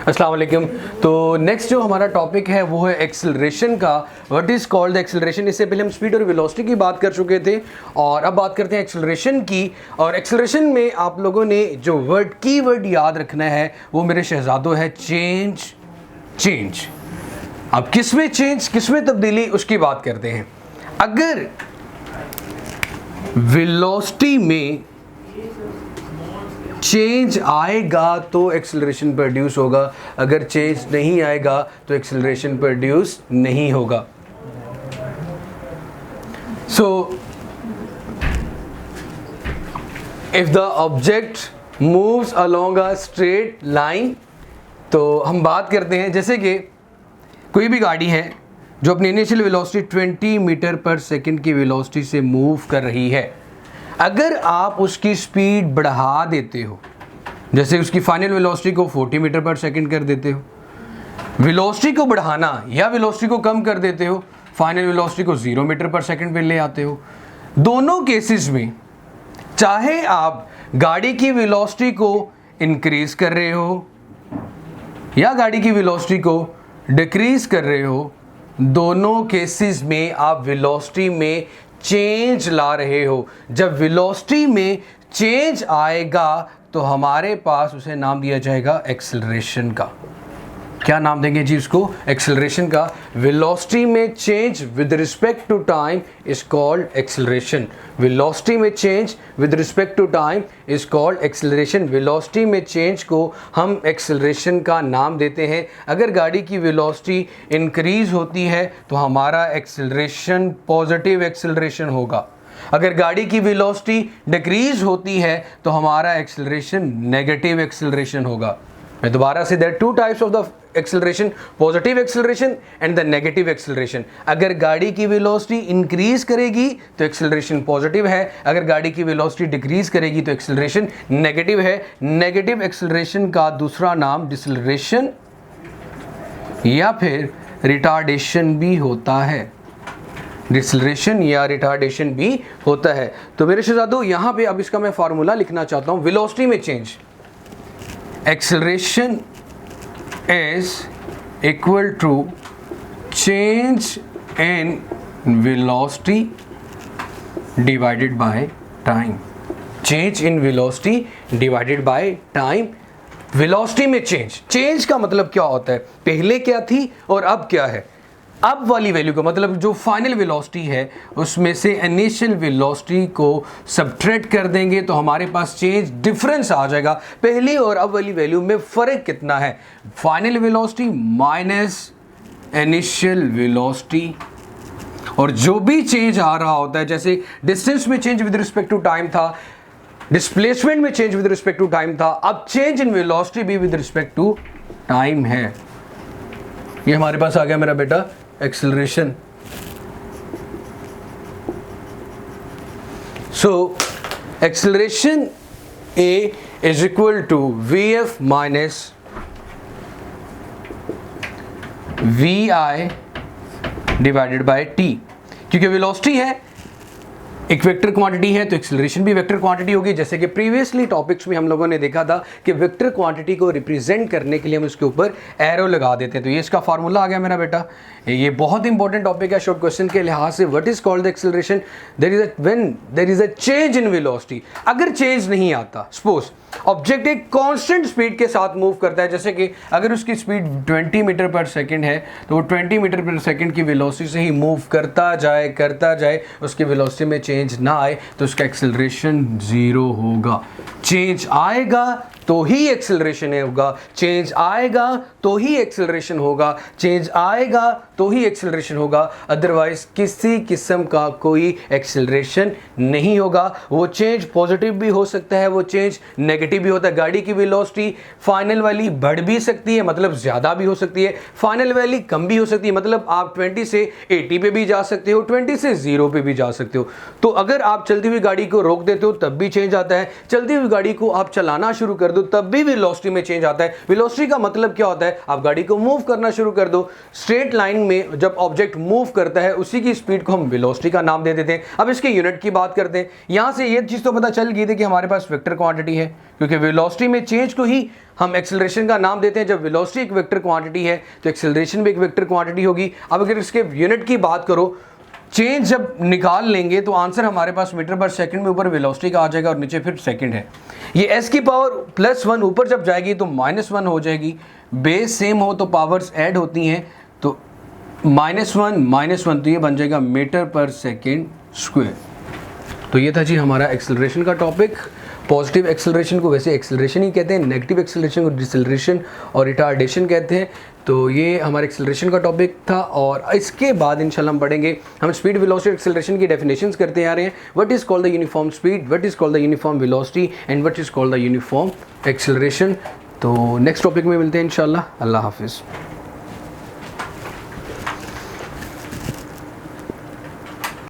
अस्सलाम वालेकुम। तो नेक्स्ट जो हमारा टॉपिक है वो है एक्सेलरेशन का। What is called acceleration. इससे पहले हम स्पीड और वेलोसिटी की बात कर चुके थे और अब बात करते हैं एक्सेलरेशन की। और एक्सेलरेशन में आप लोगों ने जो कीवर्ड याद रखना है वो मेरे शहजादों है चेंज। अब किस में चेंज, किस में तब्दीली, उसकी बात करते हैं। अगर वेलोसिटी में चेंज आएगा तो एक्सेलरेशन प्रोड्यूस होगा, अगर चेंज नहीं आएगा तो एक्सेलरेशन प्रोड्यूस नहीं होगा। So if the object moves along a straight line, तो हम बात करते हैं जैसे कि कोई भी गाड़ी है जो अपनी इनिशियल वेलोसिटी 20 मीटर पर सेकंड की वेलोसिटी से मूव कर रही है। अगर आप उसकी स्पीड बढ़ा देते हो, जैसे उसकी फाइनल वेलोसिटी को 40 मीटर पर सेकंड कर देते हो, वेलोसिटी को बढ़ाना या वेलोसिटी को कम कर देते हो, फाइनल वेलोसिटी को 0 मीटर पर सेकंड पे ले आते हो, दोनों केसेस में चाहे आप गाड़ी की वेलोसिटी को इंक्रीज कर रहे हो या गाड़ी की वेलोसिटी को डिक्रीज कर रहे हो, दोनों केसेस में आप वेलोसिटी में चेंज ला रहे हो। जब वेलोसिटी में चेंज आएगा तो हमारे पास उसे नाम दिया जाएगा एक्सेलरेशन का। क्या नाम देंगे जी उसको? एक्सेलरेशन का। वेलोसिटी में change with respect to time is called acceleration. Velocity में change with respect to time is called acceleration. Velocity में चेंज को हम एक्सेलरेशन का नाम देते हैं। अगर गाड़ी की वेलोसिटी इंक्रीज होती है तो हमारा एक्सेलरेशन पॉजिटिव एक्सेलरेशन होगा। अगर गाड़ी की वेलोसिटी डिक्रीज होती है तो हमारा एक्सेलरेशन नेगेटिव एक्सेलरेशन होगा। मैं दोबारा से, there two types of the acceleration, positive acceleration and the negative acceleration. अगर गाड़ी की वेलोसिटी इंक्रीज करेगी तो एक्सेलरेशन पॉजिटिव है, अगर गाड़ी की वेलोसिटी डिक्रीज करेगी तो एक्सेलरेशन नेगेटिव है। नेगेटिव एक्सेलरेशन का दूसरा नाम डिसेलरेशन या फिर रिटार्डेशन भी होता है। डिसेलरेशन या रिटार्डेशन भी होता है। तो मेरे शहजादों यहाँ पे अब इसका मैं फार्मूला लिखना चाहता हूँ। वेलोसिटी में change, acceleration is equal to change in velocity divided by time. Change in velocity divided by time. Velocity में चेंज का मतलब क्या होता है? पहले क्या थी और अब क्या है? अब वाली वैल्यू का मतलब जो फाइनल वेलोसिटी है उसमें से इनिशियल वेलोसिटी को सब्ट्रैक्ट कर देंगे तो हमारे पास चेंज डिफरेंस आ जाएगा। पहली और अब वाली वैल्यू में फ़र्क कितना है? Final velocity minus initial velocity. और जो भी चेंज आ रहा होता है, जैसे डिस्टेंस में change with respect to time था, डिस्प्लेसमेंट में change with respect to time था, अब चेंज इन वेलोसिटी भी विद रिस्पेक्ट टू टाइम है। ये हमारे पास आ गया मेरा बेटा acceleration. So acceleration a is equal to VF minus VI divided by T। क्योंकि वेलोसिटी है, एक वेक्टर क्वांटिटी है, तो एक्सेलरेशन भी वेक्टर क्वांटिटी होगी। जैसे कि प्रीवियसली टॉपिक्स में हम लोगों ने देखा था कि वेक्टर क्वांटिटी को रिप्रेजेंट करने के लिए हम उसके ऊपर एरो लगा देते हैं। तो ये इसका फार्मूला आ गया मेरा बेटा। ये बहुत इंपॉर्टेंट टॉपिक है शॉर्ट क्वेश्चन के लिहाज से। What is called acceleration? When there is a change in velocity. अगर चेंज नहीं आता, सपोज ऑब्जेक्ट एक कांस्टेंट स्पीड के साथ मूव करता है, जैसे कि अगर उसकी स्पीड 20 मीटर पर सेकंड है तो वो 20 मीटर पर सेकंड की वेलोसिटी से ही मूव करता जाए, उसकी वेलोसिटी में चेंज ना आए तो उसका एक्सेलरेशन 0 होगा। चेंज आएगा तो ही एक्सेलरेशन होगा, चेंज आएगा तो ही एक्सेलरेशन होगा, चेंज आएगा तो ही एक्सेलरेशन होगा, अदरवाइज किसी किस्म का कोई एक्सेलरेशन नहीं होगा। वो चेंज पॉजिटिव भी हो सकता है, वो चेंज नेगेटिव भी होता है। गाड़ी की वेलोसिटी फाइनल वाली बढ़ भी सकती है, मतलब ज़्यादा भी हो सकती है, फाइनल वाली कम भी हो सकती है, मतलब आप 20 से 80 पे भी जा सकते हो, 20 से 0 पे भी जा सकते हो। तो अगर आप चलती हुई गाड़ी को रोक देते हो तब भी चेंज आता है, चलती हुई गाड़ी को आप चलाना शुरू कर कर दो तब भी वेलोसिटी में चेंज आता है। वेलोसिटी का मतलब क्या होता है, आप गाड़ी को मूव करना शुरू कर दो, स्ट्रेट लाइन में जब ऑब्जेक्ट मूव करता है उसी की स्पीड को हम वेलोसिटी का नाम दे देते हैं। अब इसके यूनिट की बात करते हैं। यहाँ से ये चीज़ तो पता चल गई थी कि हमारे पास वेक्टर क्वांटिटी है, क्योंकि वेलोसिटी में चेंज को ही हम एक्सेलरेशन का नाम देते हैं। जब वेलोसिटी एक वेक्टर क्वांटिटी है तो एक्सेलरेशन भी एक वेक्टर क्वांटिटी होगी। अब अगर इसके यूनिट की बात करो, चेंज जब निकाल लेंगे तो आंसर हमारे पास मीटर पर सेकंड में ऊपर वेलोसिटी का आ जाएगा और नीचे फिर सेकंड है। ये s की पावर +1 ऊपर जब जाएगी तो -1 हो जाएगी। बेस सेम हो तो पावर्स ऐड होती हैं, तो -1 तो ये बन जाएगा मीटर पर सेकंड स्क्वायर। तो ये था जी हमारा एक्सेलरेशन का टॉपिक। पॉजिटिव एक्सेलरेशन को वैसे एक्सेलरेशन ही कहते हैं, नेगेटिव एक्सेलरेशन को डिसेलरेशन और रिटार्डेशन कहते हैं। तो ये हमारे एक्सेलरेशन का टॉपिक था और इसके बाद इंशाल्लाह हम पढ़ेंगे, हम स्पीड वेलोसिटी एक्सेलरेशन की डेफिनेशंस करते आ रहे हैं। What is called the uniform speed, what is called the uniform velocity and what is called the uniform acceleration. तो नेक्स्ट टॉपिक में मिलते हैं इंशाल्लाह। अल्लाह हाफिज़।